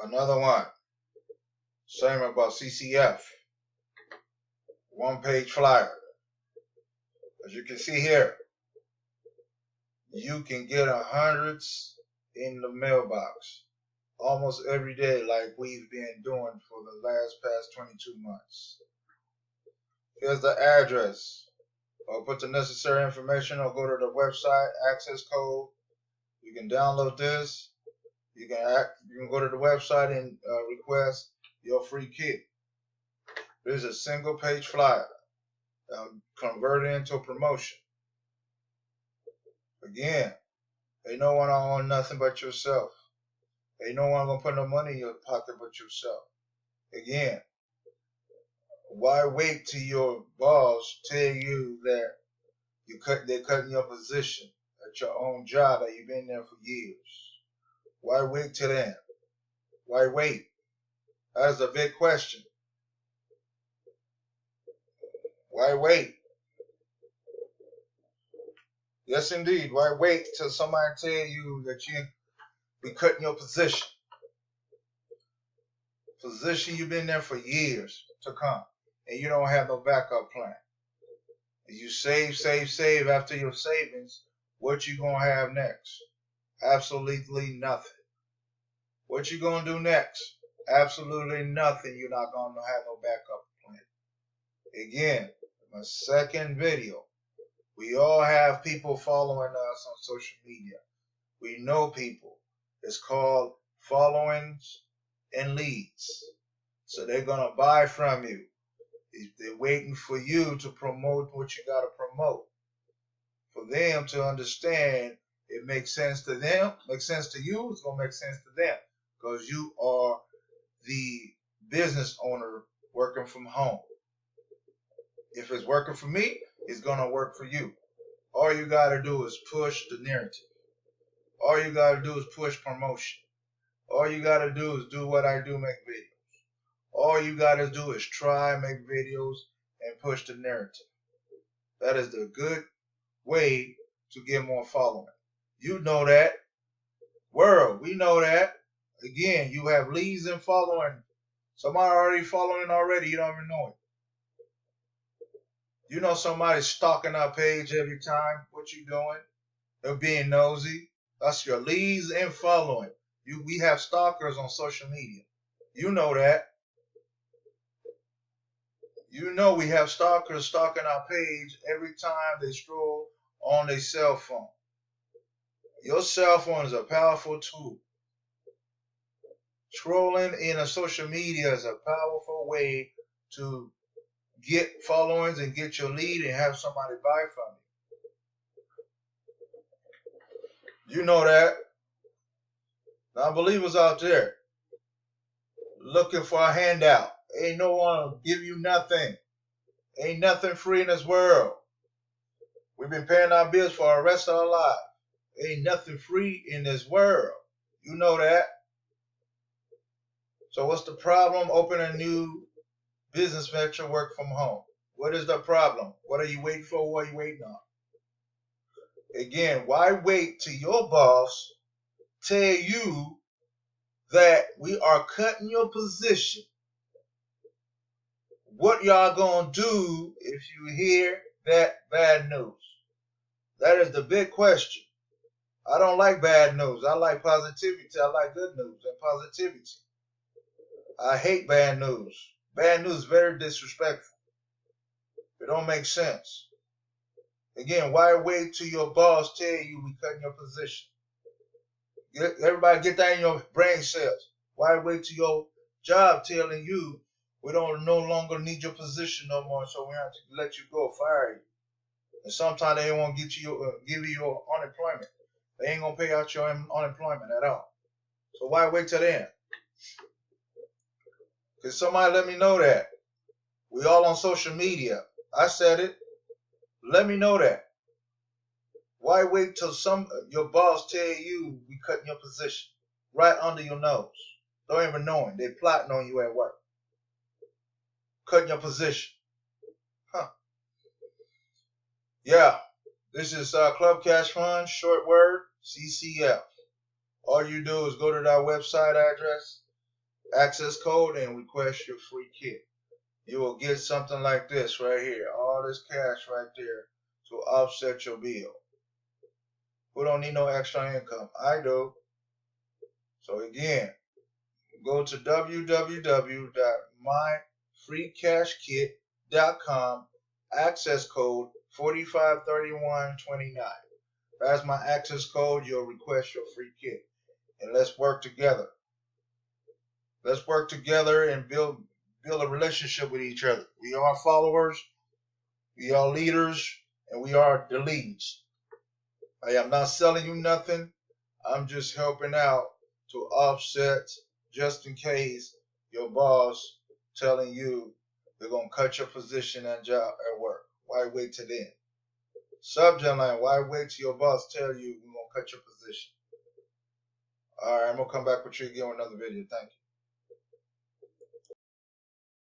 Another one. Same about CCF. One-page flyer. As you can see here, you can get hundreds in the mailbox almost every day, like we've been doing for the past 22 months. Here's the address. Or put the necessary information, or go to the website, access code. You can download this. You can go to the website and request your free kit. There's a single page flyer. Convert it into a promotion. Again, ain't no one on nothing but yourself. Ain't no one gonna put no money in your pocket but yourself. Again, why wait till your boss tell you that they're cutting your position at your own job that you've been there for years? Why wait till then? Why wait? That's a big question. Why wait? Yes, indeed. Why wait till somebody tell you that you be cutting your position? Position you've been there for years to come, and you don't have no backup plan. You save after your savings. What you gonna have next? Absolutely nothing. What you gonna do next? Absolutely nothing. You're not gonna have no backup plan. Again, my second video. We all have people following us on social media. We know people. It's called followings and leads. So they're gonna buy from you. They're waiting for you to promote what you gotta promote. For them to understand it makes sense to them, makes sense to you, it's gonna make sense to them. Because you are the business owner working from home. If it's working for me, it's gonna work for you. All you gotta do is push the narrative. All you gotta do is push promotion. All you gotta do is do what I do, make videos. All you gotta do is try, make videos, and push the narrative. That is the good way to get more following. You know that. World, we know that. Again, you have leads and following. Somebody already following already, you don't even know it. You know somebody's stalking our page every time. What you doing? They're being nosy. That's your leads and following. We have stalkers on social media. You know that. You know we have stalkers stalking our page every time they stroll on their cell phone. Your cell phone is a powerful tool. Scrolling in a social media is a powerful way to get followings and get your lead and have somebody buy from you. You know that. Non-believers out there looking for a handout. Ain't no one will give you nothing. Ain't nothing free in this world. We've been paying our bills for the rest of our lives. Ain't nothing free in this world. You know that. So what's the problem? Open a new business venture, work from home. What is the problem? What are you waiting for? What are you waiting on? Again, why wait till your boss tell you that we are cutting your position? What y'all gonna do if you hear that bad news? That is the big question. I don't like bad news. I like positivity. I like good news and positivity. I hate bad news. Bad news is very disrespectful. It don't make sense. Again, why wait till your boss tell you we cutting your position? Everybody get that in your brain cells. Why wait till your job telling you we don't no longer need your position no more, so we have to let you go, fire you. And sometimes they won't give you your unemployment. They ain't gonna pay out your unemployment at all. So why wait till then? Can somebody let me know that? We all on social media. I said it. Let me know that. Why wait till your boss tell you we cutting your position right under your nose? Don't even know it. They plotting on you at work. Cutting your position. Huh. Yeah. This is Club Cash Fund, short word, CCF. All you do is go to that website address, access code and request your free kit. You will get something like this right here. All this cash right there to offset your bill. Who don't need no extra income? I do. So again, go to www.myfreecashkit.com, access code 453129. That's my access code. You'll request your free kit. And let's work together. Let's work together and build a relationship with each other. We are followers, we are leaders, and we are the leads. I am not selling you nothing. I'm just helping out to offset just in case your boss telling you they're going to cut your position and job at work. Why wait till then? Subject line, why wait till your boss tell you we're going to cut your position? All right, I'm going to come back with you again with another video. Thank you.